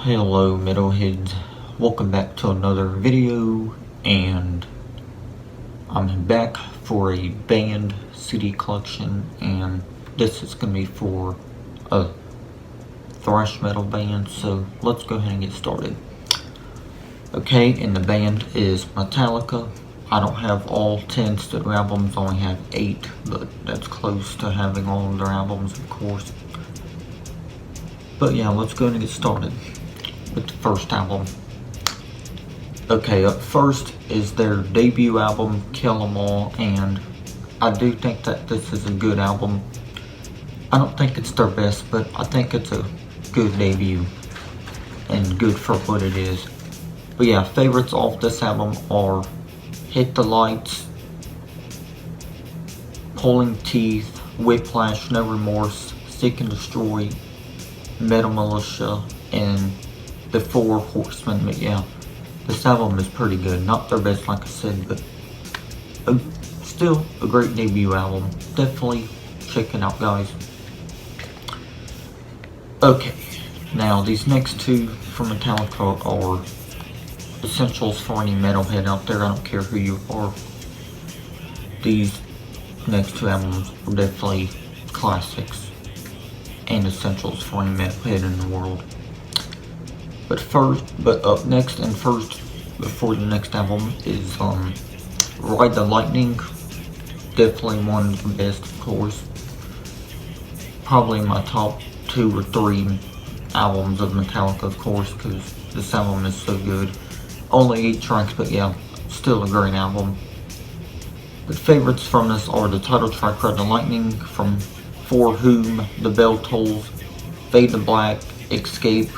Hello metalheads, welcome back to another video, and I'm back for a band CD collection, and this is going to be for a thrash metal band, so let's go ahead and get started. Okay, and the band is Metallica. I don't have all 10 studio albums, I only have 8, but that's close to having all of their albums, of course. But yeah, let's go ahead and get started with the first album. Okay, up first is their debut album, Kill 'Em All, and I do think that this is a good album. I don't think it's their best, but I think it's a good debut and good for what it is. But yeah, favorites off this album are Hit the Lights, Pulling Teeth, Whiplash, No Remorse, Seek and Destroy, Metal Militia, and The Four Horsemen. But yeah, this album is pretty good. Not their best, like I said, but still a great debut album. Definitely check it out, guys. Okay, now these next two from Metallica are essentials for any metalhead out there. I don't care who you are. These next two albums are definitely classics and essentials for any metalhead in the world. But up next and first before the next album is Ride the Lightning. Definitely one of the best, of course. Probably my top 2 or 3 albums of Metallica, of course, because this album is so good. Only 8 tracks, but yeah, still a great album. The favorites from this are the title track, Ride the Lightning, from For Whom the Bell Tolls, Fade to Black, Escape,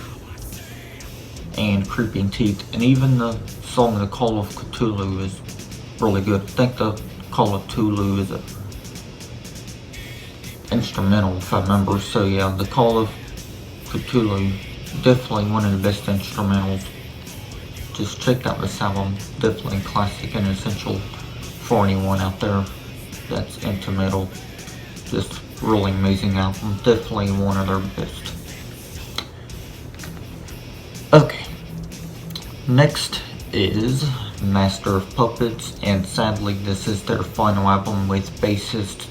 and Creeping Teeth. And even the song The Call of Cthulhu is really good. I think the Call of Cthulhu is a instrumental, if I remember. So yeah, The Call of Cthulhu, definitely one of the best instrumentals. Just check out this album. Definitely a classic and essential for anyone out there that's into metal. Just really amazing album. Definitely one of their best. Okay, next is Master of Puppets, and sadly this is their final album with bassist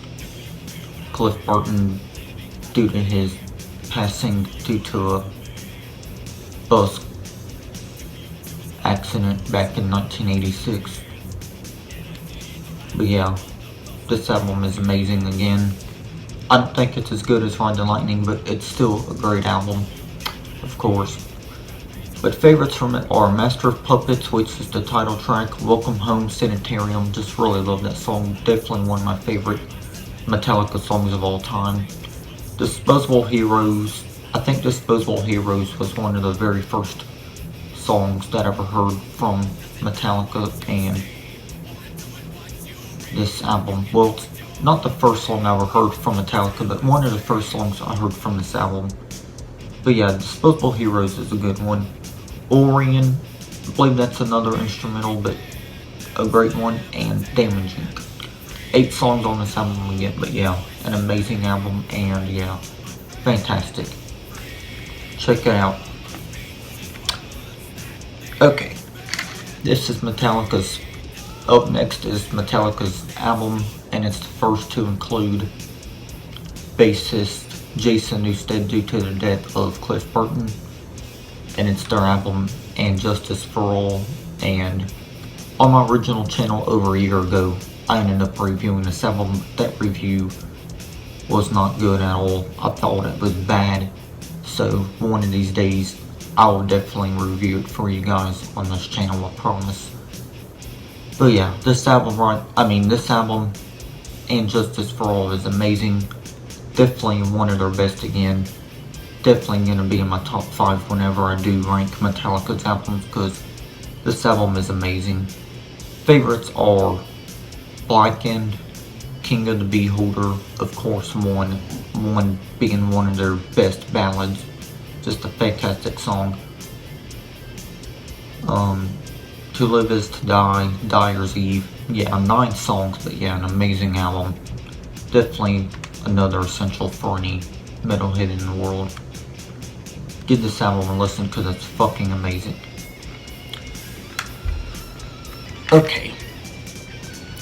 Cliff Burton due to his passing due to a bus accident back in 1986. But yeah, this album is amazing again. I don't think it's as good as Ride the Lightning, but it's still a great album, of course. But favorites from it are Master of Puppets, which is the title track, Welcome Home Sanitarium. Just really love that song. Definitely one of my favorite Metallica songs of all time. Disposable Heroes. I think Disposable Heroes was one of the very first songs that I ever heard from Metallica, and this album, well, it's not the first song I ever heard from Metallica, but one of the first songs I heard from this album. But yeah, Disposable Heroes is a good one. Orion, I believe that's another instrumental, but a great one. And Damaging. 8 songs on this album we get, but yeah, an amazing album, and yeah, fantastic. Check it out. Okay, this is Metallica's, up next is Metallica's album, and it's the first to include bassist Jason Newsted due to the death of Cliff Burton, and it's their album And Justice for All. And on my original channel over a year ago, I ended up reviewing this album. That review was not good at all. I thought it was bad, so one of these days I will definitely review it for you guys on this channel, I promise. But yeah, this album And Justice for All is amazing. Definitely one of their best again. Definitely going to be in my top 5 whenever I do rank Metallica's albums, because this album is amazing. Favorites are Blackened, King of the Beholder, of course, one being one of their best ballads. Just a fantastic song. To Live Is To Die, Dyer's Eve. Yeah, 9 songs, but yeah, an amazing album. Definitely another essential for any metalhead in the world. give this album a listen because it's fucking amazing. Okay,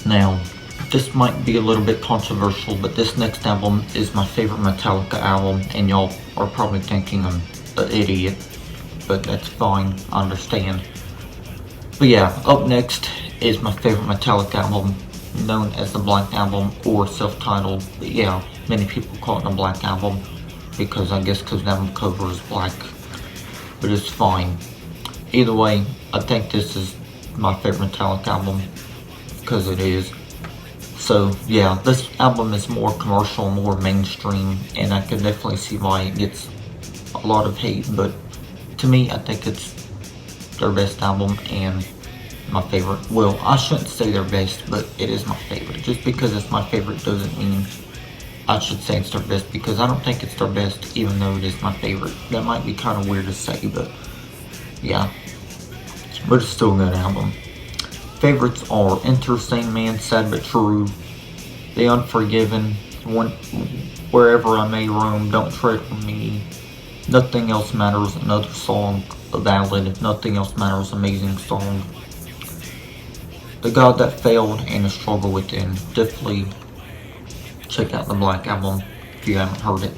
now this might be a little bit controversial, but this next album is my favorite Metallica album, and y'all are probably thinking I'm an idiot, but that's fine, I understand. But yeah, up next is my favorite Metallica album, known as the Black Album or self-titled. But yeah, many people call it the Black Album because I guess because the album cover is black, but it's fine. Either way, I think this is my favorite Metallica album because it is. So yeah, this album is more commercial, more mainstream, and I can definitely see why it gets a lot of hate, but to me, I think it's their best album and my favorite. Well, I shouldn't say their best, but it is my favorite. Just because it's my favorite doesn't mean I should say it's their best, because I don't think it's their best, even though it is my favorite. That might be kind of weird to say, but yeah. But it's still a good album. Favorites are Enter Sandman, Sad But True, The Unforgiven, Wherever I May Roam, Don't Tread on Me, Nothing Else Matters, another song, a ballad, Nothing Else Matters, amazing song, The God That Failed, and The Struggle Within. Definitely check out the Black Album if you haven't heard it.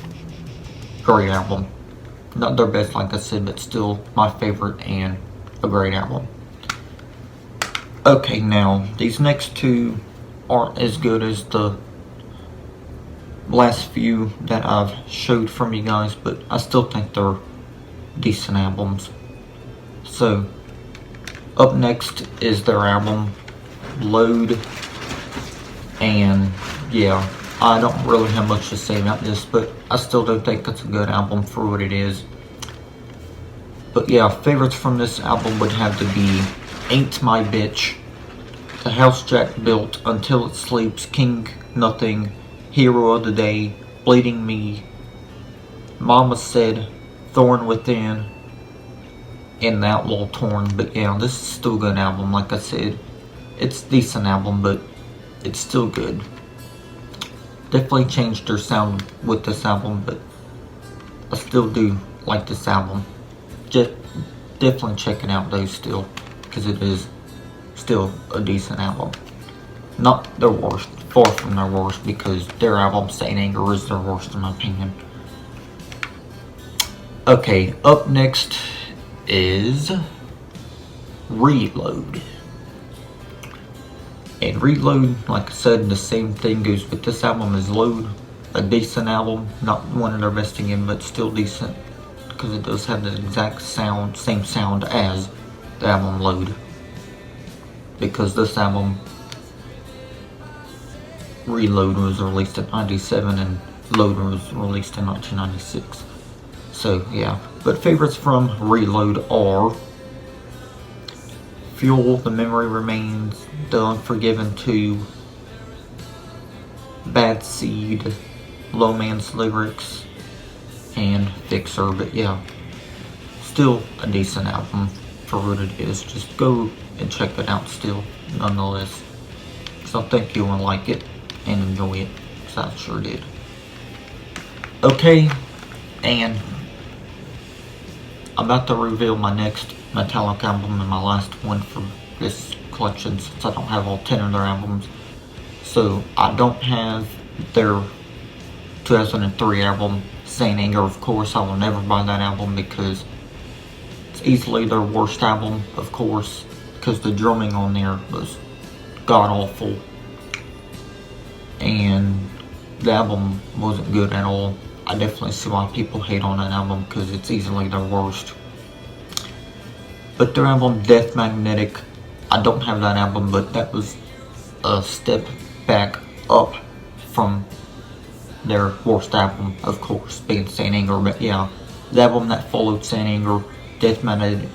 Great album. Not their best, like I said, but still my favorite and a great album. Okay, now, these next two aren't as good as the last few that I've showed from you guys, but I still think they're decent albums. So, up next is their album, Load, and yeah, I don't really have much to say about this, but I still do think it's a good album for what it is. But yeah, favorites from this album would have to be Ain't My Bitch, The House Jack Built, Until It Sleeps, King Nothing, Hero of the Day, Bleeding Me, Mama Said, Thorn Within, and The Outlaw Torn. But yeah, this is still a good album. Like I said, it's a decent album, but it's still good. Definitely changed their sound with this album, but I still do like this album. Just definitely check it out though still, because it is still a decent album. Not their worst, far from their worst, because their album Saint Anger is their worst in my opinion. Okay, up next is Reload. And Reload, like I said, the same thing goes with this album as Load. A decent album, not one of their best again, but still decent, because it does have the exact sound, same sound as the album Load. Because this album, Reload, was released in 97 and Load was released in 1996. So yeah, but favorites from Reload are Fuel, The Memory Remains, The Unforgiven 2, Bad Seed, Low Man's Lyrics, and Fixer. But yeah, still a decent album for what it is. Just go and check it out still, nonetheless. So I think you'll like it and enjoy it, because I sure did. Okay, and I'm about to reveal my next Metallica album and my last one for this collection, since I don't have all 10 of their albums. So I don't have their 2003 album, Saint Anger. Of course, I will never buy that album because it's easily their worst album, of course, because the drumming on there was god-awful. And the album wasn't good at all. I definitely see why people hate on that album, because it's easily their worst. But their album, Death Magnetic, I don't have that album, but that was a step back up from their worst album, of course, being Saint Anger. But yeah, the album that followed Saint Anger, Death Magnetic,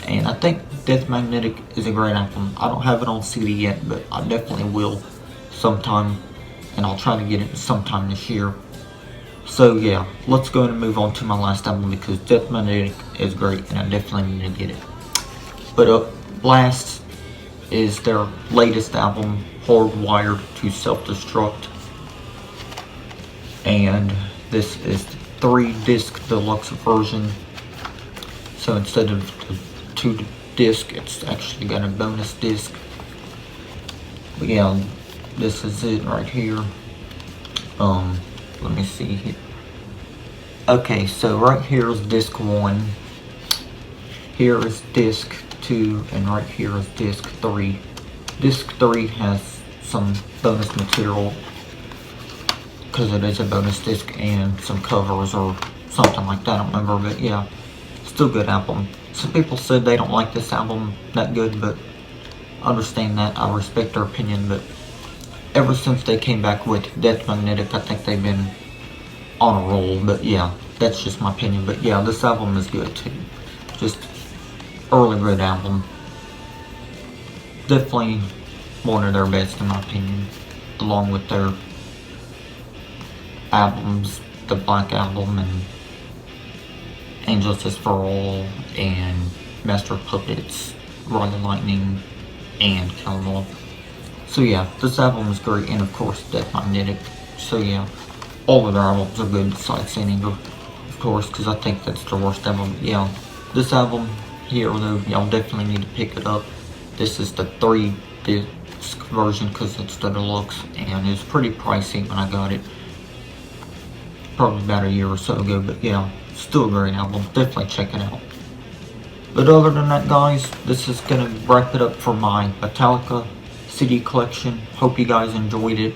and I think Death Magnetic is a great album. I don't have it on CD yet, but I definitely will sometime, and I'll try to get it sometime this year. So yeah, let's go and move on to my last album, because Death Magnetic is great and I definitely need to get it. But up last is their latest album, Hardwired to Self-Destruct. And this is 3-disc deluxe version. So instead of the 2-disc, it's actually got a bonus disc. But yeah, this is it right here. Let me see here. Okay, so right here is disc 1. Here is disc 2, and right here is disc 3. Disc 3 has some bonus material, because it is a bonus disc, and some covers or something like that, I don't remember, but yeah, still good album. Some people said they don't like this album that good, but I understand that, I respect their opinion, but ever since they came back with Death Magnetic, I think they've been on a roll, but yeah, that's just my opinion. But yeah, this album is good too. Just early good album. Definitely one of their best in my opinion, along with their albums, the Black Album and Angels Is For All and Master of Puppets, Ride the Lightning, and Cannonball. So yeah, this album is great, and of course Death Magnetic. So yeah, all of their albums are good besides Saint Anger, of course, because I think that's the worst album. Yeah, this album here though, y'all definitely need to pick it up. This is the 3-disc version because it's the deluxe, and it's pretty pricey when I got it. Probably about a year or so ago, but yeah, still a great album. Definitely check it out. But other than that, guys, this is gonna wrap it up for my Metallica CD collection. Hope you guys enjoyed it.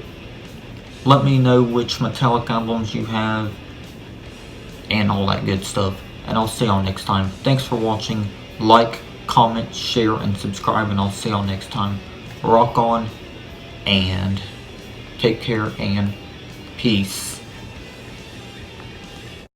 Let me know which Metallica albums you have and all that good stuff. And I'll see y'all next time. Thanks for watching. Like, comment, share, and subscribe, and I'll see y'all next time. Rock on, and take care, and peace.